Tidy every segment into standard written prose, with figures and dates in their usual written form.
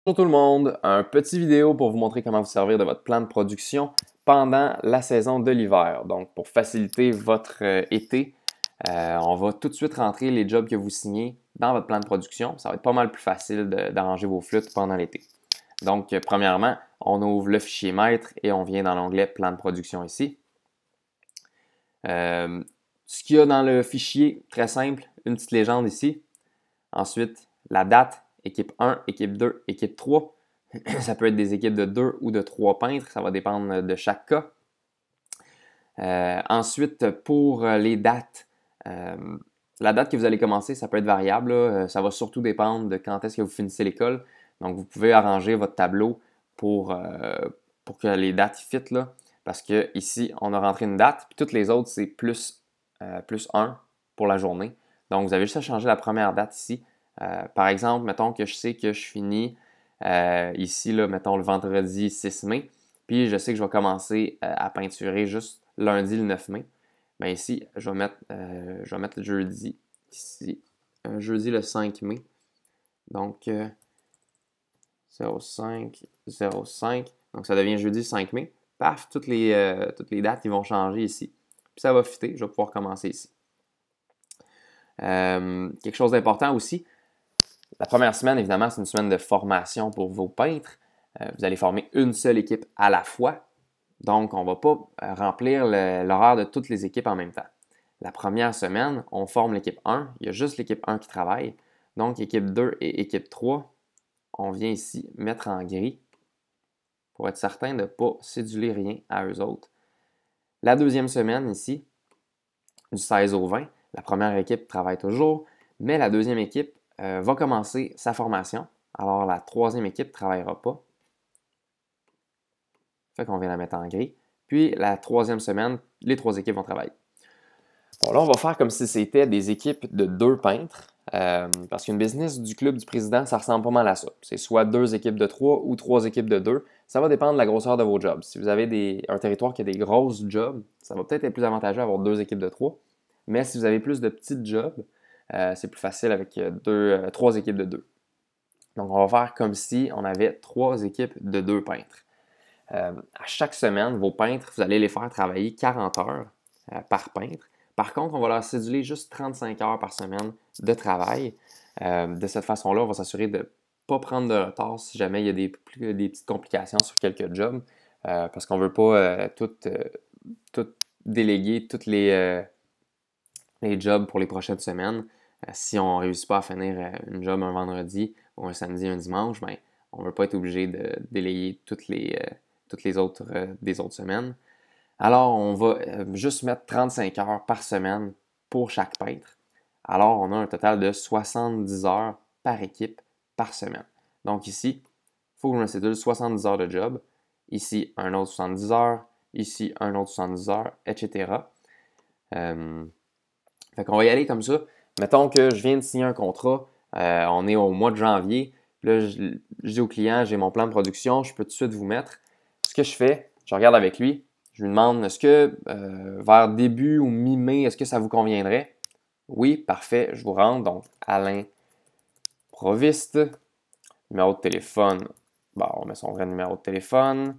Bonjour tout le monde, un petit vidéo pour vous montrer comment vous servir de votre plan de production pendant la saison de l'hiver. Donc pour faciliter votre été, on va tout de suite rentrer les jobs que vous signez dans votre plan de production. Ça va être pas mal plus facile d'arranger vos flûtes pendant l'été. Donc premièrement, on ouvre le fichier maître et on vient dans l'onglet plan de production ici. Ce qu'il y a dans le fichier, très simple, une petite légende ici. Ensuite, la date, équipe 1, équipe 2, équipe 3. Ça peut être des équipes de 2 ou de 3 peintres, ça va dépendre de chaque cas. Ensuite, pour les dates, la date que vous allez commencer, ça peut être variable. Là. Ça va surtout dépendre de quand est-ce que vous finissez l'école. Donc, vous pouvez arranger votre tableau pour que les dates fitent. Là, parce que ici, on a rentré une date, puis toutes les autres, c'est plus 1 pour la journée. Donc, vous avez juste à changer la première date ici. Par exemple, mettons que je sais que je finis ici, là, mettons le vendredi 6 mai, puis je sais que je vais commencer à peinturer juste lundi le 9 mai. Bien ici, je vais mettre le jeudi ici, jeudi le 5 mai. Donc, 05, 05. Donc, ça devient jeudi 5 mai. Paf, toutes les dates ils vont changer ici. Puis ça va fitter, je vais pouvoir commencer ici. Quelque chose d'important aussi, la première semaine, évidemment, c'est une semaine de formation pour vos peintres. Vous allez former une seule équipe à la fois. Donc, on ne va pas remplir l'horaire de toutes les équipes en même temps. La première semaine, on forme l'équipe 1. Il y a juste l'équipe 1 qui travaille. Donc, équipe 2 et équipe 3, on vient ici mettre en gris pour être certain de ne pas céduler rien à eux autres. La deuxième semaine, ici, du 16 au 20, la première équipe travaille toujours, mais la deuxième équipe va commencer sa formation. Alors, la troisième équipe ne travaillera pas. Fait qu'on vient la mettre en gris. Puis, la troisième semaine, les trois équipes vont travailler. Bon, là, on va faire comme si c'était des équipes de 2 peintres. Parce qu'une business du club du président, ça ressemble pas mal à ça. C'est soit 2 équipes de 3 ou 3 équipes de 2. Ça va dépendre de la grosseur de vos jobs. Si vous avez un territoire qui a des grosses jobs, ça va peut-être être plus avantageux d'avoir 2 équipes de 3. Mais si vous avez plus de petites jobs, c'est plus facile avec 3 équipes de 2. Donc, on va faire comme si on avait 3 équipes de 2 peintres. À chaque semaine, vos peintres, vous allez les faire travailler 40 heures par peintre. Par contre, on va leur céduler juste 35 heures par semaine de travail. De cette façon-là, on va s'assurer de ne pas prendre de retard si jamais il y a des petites complications sur quelques jobs. Parce qu'on ne veut pas tout déléguer tous les jobs pour les prochaines semaines. Si on ne réussit pas à finir une job un vendredi ou un samedi, un dimanche, ben, on ne veut pas être obligé de délayer toutes les autres des autres semaines. Alors, on va juste mettre 35 heures par semaine pour chaque peintre. Alors, on a un total de 70 heures par équipe par semaine. Donc ici, il faut que je me cédule 70 heures de job. Ici, un autre 70 heures. Ici, un autre 70 heures, etc. Fait qu'on va y aller comme ça. Mettons que je viens de signer un contrat. On est au mois de janvier. Là, je dis au client, j'ai mon plan de production, je peux tout de suite vous mettre. Ce que je fais, je regarde avec lui, je lui demande, est-ce que vers début ou mi-mai, est-ce que ça vous conviendrait? Oui, parfait, je vous rentre. Donc, Alain Proviste, numéro de téléphone. Bon, on met son vrai numéro de téléphone.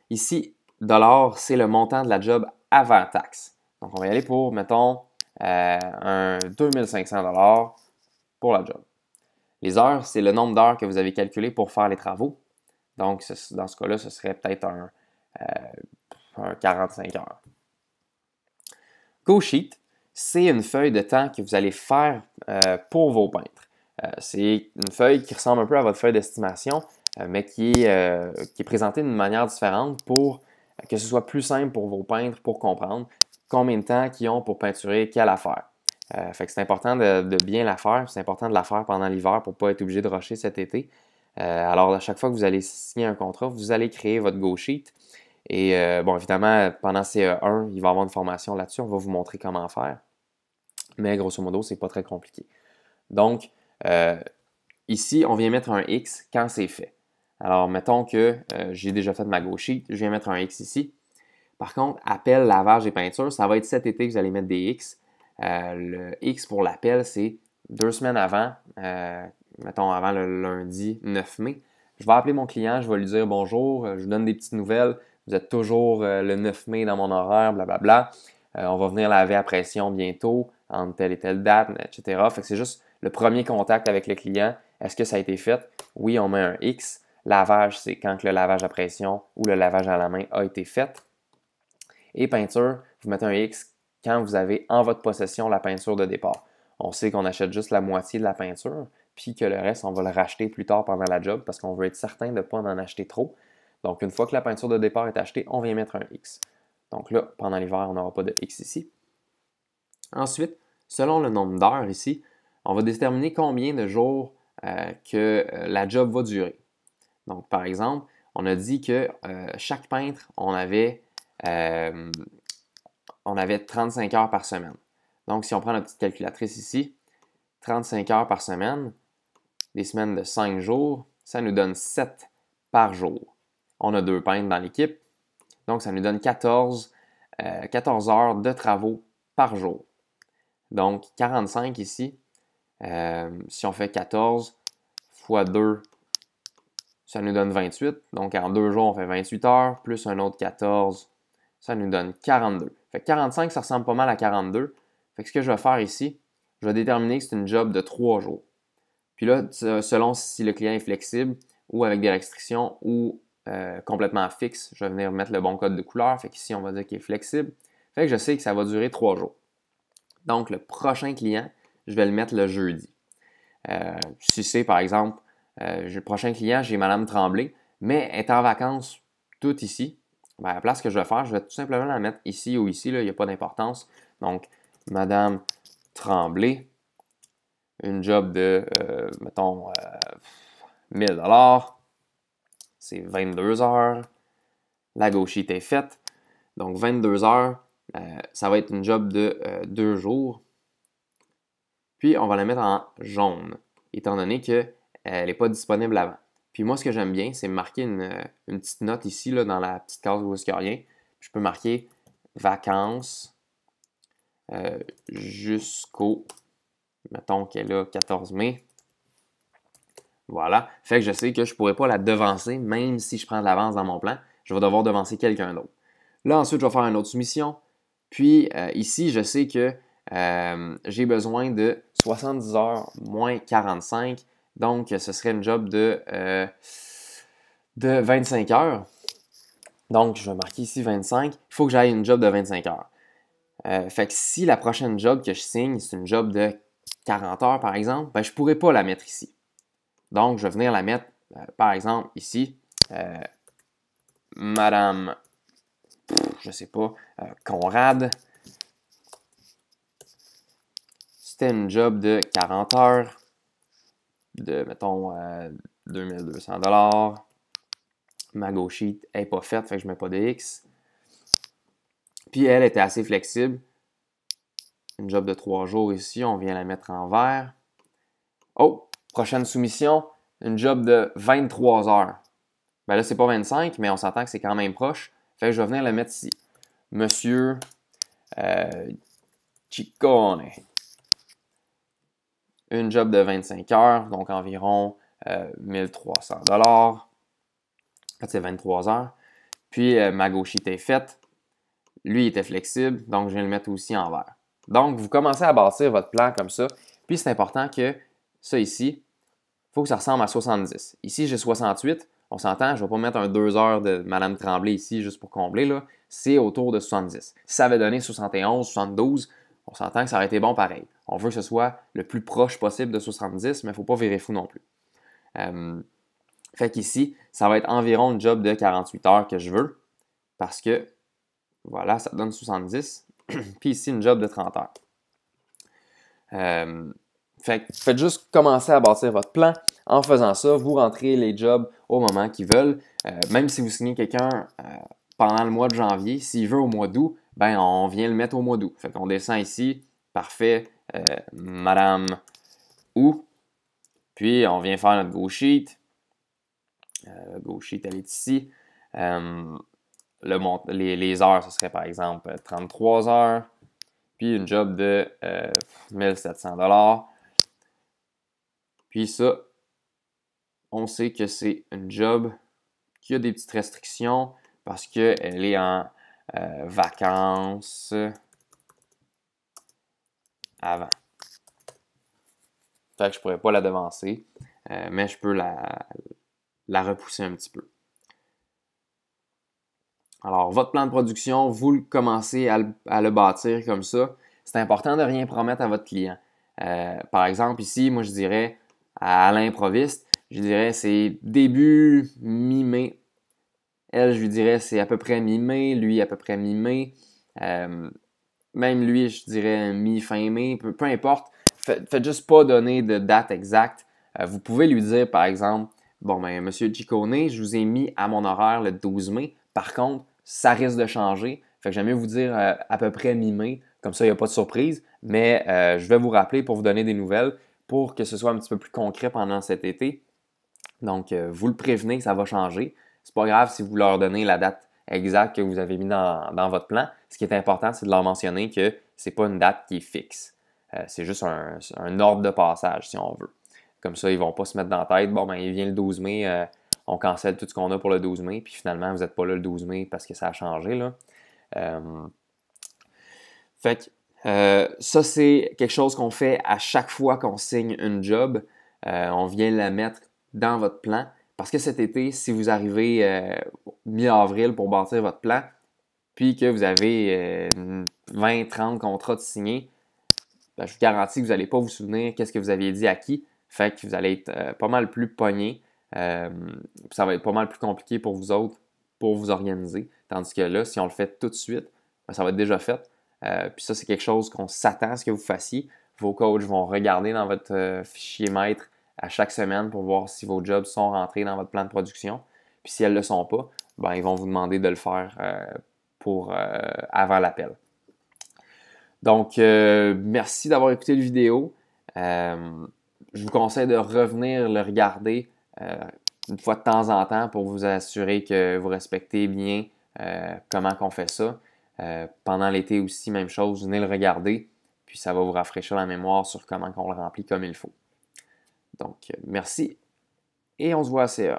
Ici, $, c'est le montant de la job avant taxe. Donc, on va y aller pour, mettons, un 2500$ pour la job. Les heures, c'est le nombre d'heures que vous avez calculé pour faire les travaux. Donc, dans ce cas-là, ce serait peut-être un 45 heures. GoSheet, c'est une feuille de temps que vous allez faire pour vos peintres. C'est une feuille qui ressemble un peu à votre feuille d'estimation, mais qui est présentée d'une manière différente pour que ce soit plus simple pour vos peintres pour comprendre combien de temps ils ont pour peinturer quelle affaire. Fait que c'est important de bien la faire. C'est important de la faire pendant l'hiver pour ne pas être obligé de rusher cet été. Alors, à chaque fois que vous allez signer un contrat, vous allez créer votre GoSheet. Et bon, évidemment, pendant CE1, il va y avoir une formation là-dessus. On va vous montrer comment faire. Mais grosso modo, ce n'est pas très compliqué. Donc, ici, on vient mettre un X quand c'est fait. Alors, mettons que j'ai déjà fait ma GoSheet. Je viens mettre un X ici. Par contre, appel, lavage et peinture, ça va être cet été que vous allez mettre des X. Le X pour l'appel, c'est 2 semaines avant mettons avant le lundi 9 mai, je vais appeler mon client, je vais lui dire bonjour, je lui donne des petites nouvelles, vous êtes toujours le 9 mai dans mon horaire, blablabla. On va venir laver à pression bientôt, entre telle et telle date, etc. Fait que c'est juste le premier contact avec le client. Est-ce que ça a été fait? Oui, on met un X. Lavage, c'est quand le lavage à pression ou le lavage à la main a été fait. Et peinture, vous mettez un X quand vous avez en votre possession la peinture de départ. On sait qu'on achète juste la moitié de la peinture, puis que le reste, on va le racheter plus tard pendant la job parce qu'on veut être certain de ne pas en acheter trop. Donc, une fois que la peinture de départ est achetée, on vient mettre un X. Donc là, pendant l'hiver, on n'aura pas de X ici. Ensuite, selon le nombre d'heures ici, on va déterminer combien de jours que la job va durer. Donc, par exemple, on a dit que chaque peintre, on avait 35 heures par semaine. Donc, si on prend notre petite calculatrice ici, 35 heures par semaine, des semaines de 5 jours, ça nous donne 7 par jour. On a 2 peintres dans l'équipe, donc ça nous donne 14 heures de travaux par jour. Donc, 45 ici, si on fait 14 fois 2, ça nous donne 28. Donc, en 2 jours, on fait 28 heures, plus un autre 14, ça nous donne 42. Fait que 45, ça ressemble pas mal à 42. Fait que ce que je vais faire ici, je vais déterminer que c'est une job de 3 jours. Puis là, selon si le client est flexible ou avec des restrictions ou complètement fixe, je vais venir mettre le bon code de couleur. Fait qu'ici, on va dire qu'il est flexible. Fait que je sais que ça va durer 3 jours. Donc, le prochain client, je vais le mettre le jeudi. Si c'est, par exemple, le prochain client, j'ai Madame Tremblay, mais elle est en vacances tout ici, ben, à la place que je vais faire, je vais tout simplement la mettre ici ou ici, là, il n'y a pas d'importance. Donc, Madame Tremblay, une job de, mettons, 1000 $, c'est 22 heures. La gauchite est faite. Donc, 22 heures, ça va être une job de 2 jours. Puis, on va la mettre en jaune, étant donné qu'elle n'est pas disponible avant. Puis moi, ce que j'aime bien, c'est marquer une petite note ici, là, dans la petite case où il n'y a rien. Je peux marquer vacances jusqu'au, mettons qu'elle est là, 14 mai. Voilà. Fait que je sais que je ne pourrais pas la devancer, même si je prends de l'avance dans mon plan. Je vais devoir devancer quelqu'un d'autre. Là, ensuite, je vais faire une autre soumission. Puis ici, je sais que j'ai besoin de 70 heures moins 45. Donc, ce serait une job de 25 heures. Donc, je vais marquer ici 25. Il faut que j'aille une job de 25 heures. Fait que si la prochaine job que je signe, c'est une job de 40 heures, par exemple, ben, je ne pourrais pas la mettre ici. Donc, je vais venir la mettre, par exemple, ici. Madame, je ne sais pas, Conrad. C'était une job de 40 heures, de, mettons, 2200 $. Ma gauchite n'est pas faite, fait que je ne mets pas de X. Puis elle était assez flexible. Une job de 3 jours ici, on vient la mettre en vert. Oh, prochaine soumission, une job de 23 heures. Ben là, c'est pas 25, mais on s'entend que c'est quand même proche. Fait que je vais venir la mettre ici. Monsieur Ciccone. Une job de 25 heures, donc environ 1300 $. En fait, c'est 23 heures. Puis ma gauchite est faite. Lui, il était flexible, donc je viens le mettre aussi en vert. Donc, vous commencez à bâtir votre plan comme ça. Puis, c'est important que ça ici, il faut que ça ressemble à 70. Ici, j'ai 68. On s'entend, je ne vais pas mettre un 2 heures de Madame Tremblay ici juste pour combler. Là. C'est autour de 70. Si ça avait donné 71, 72, on s'entend que ça aurait été bon pareil. On veut que ce soit le plus proche possible de 70, mais il ne faut pas virer fou non plus. Fait qu'ici, ça va être environ une job de 48 heures que je veux. Parce que, voilà, ça donne 70. Puis ici, une job de 30 heures. Fait que faites juste commencer à bâtir votre plan. En faisant ça, vous rentrez les jobs au moment qu'ils veulent. Même si vous signez quelqu'un pendant le mois de janvier, s'il veut au mois d'août, ben on vient le mettre au mois d'août. Fait qu'on descend ici, parfait, Madame ou. Puis on vient faire notre go sheet. Go sheet, elle est ici. Les heures, ce serait par exemple 33 heures. Puis une job de 1700 $. Puis ça, on sait que c'est une job qui a des petites restrictions parce qu'elle est en vacances avant. Fait que je ne pourrais pas la devancer, mais je peux la repousser un petit peu. Alors, votre plan de production, vous le commencez à le bâtir comme ça. C'est important de ne rien promettre à votre client. Par exemple, ici, moi, je dirais à l'improviste, je dirais c'est début mi-mai. Elle, je lui dirais c'est à peu près mi-mai, lui à peu près mi-mai. Même lui, je dirais mi-fin mai, peu importe. Faites juste pas donner de date exacte. Vous pouvez lui dire, par exemple, bon, ben, Monsieur Ciccone, je vous ai mis à mon horaire le 12 mai. Par contre, ça risque de changer. Fait que j'aime mieux vous dire à peu près mi-mai. Comme ça, il n'y a pas de surprise. Mais je vais vous rappeler pour vous donner des nouvelles pour que ce soit un petit peu plus concret pendant cet été. Donc, vous le prévenez que ça va changer. C'est pas grave si vous leur donnez la date exacte que vous avez mis dans votre plan. Ce qui est important, c'est de leur mentionner que ce n'est pas une date qui est fixe. C'est juste un ordre de passage, si on veut. Comme ça, ils ne vont pas se mettre dans la tête, bon, ben, il vient le 12 mai, on cancelle tout ce qu'on a pour le 12 mai, puis finalement, vous n'êtes pas là le 12 mai parce que ça a changé, là. Fait que ça, c'est quelque chose qu'on fait à chaque fois qu'on signe une job. On vient la mettre dans votre plan. Parce que cet été, si vous arrivez mi-avril pour bâtir votre plan, puis que vous avez 20-30 contrats de signés, ben, je vous garantis que vous n'allez pas vous souvenir qu'est-ce que vous aviez dit à qui. Fait que vous allez être pas mal plus pogné. Ça va être pas mal plus compliqué pour vous autres pour vous organiser. Tandis que là, si on le fait tout de suite, ben, ça va être déjà fait. Puis ça, c'est quelque chose qu'on s'attend à ce que vous fassiez. Vos coachs vont regarder dans votre fichier maître à chaque semaine pour voir si vos jobs sont rentrés dans votre plan de production. Puis si elles ne le sont pas, ben, ils vont vous demander de le faire avant l'appel. Donc, merci d'avoir écouté la vidéo. Je vous conseille de revenir le regarder une fois de temps en temps pour vous assurer que vous respectez bien comment on fait ça. Pendant l'été aussi, même chose, venez le regarder, puis ça va vous rafraîchir la mémoire sur comment on le remplit comme il faut. Donc, merci et on se voit à CE1.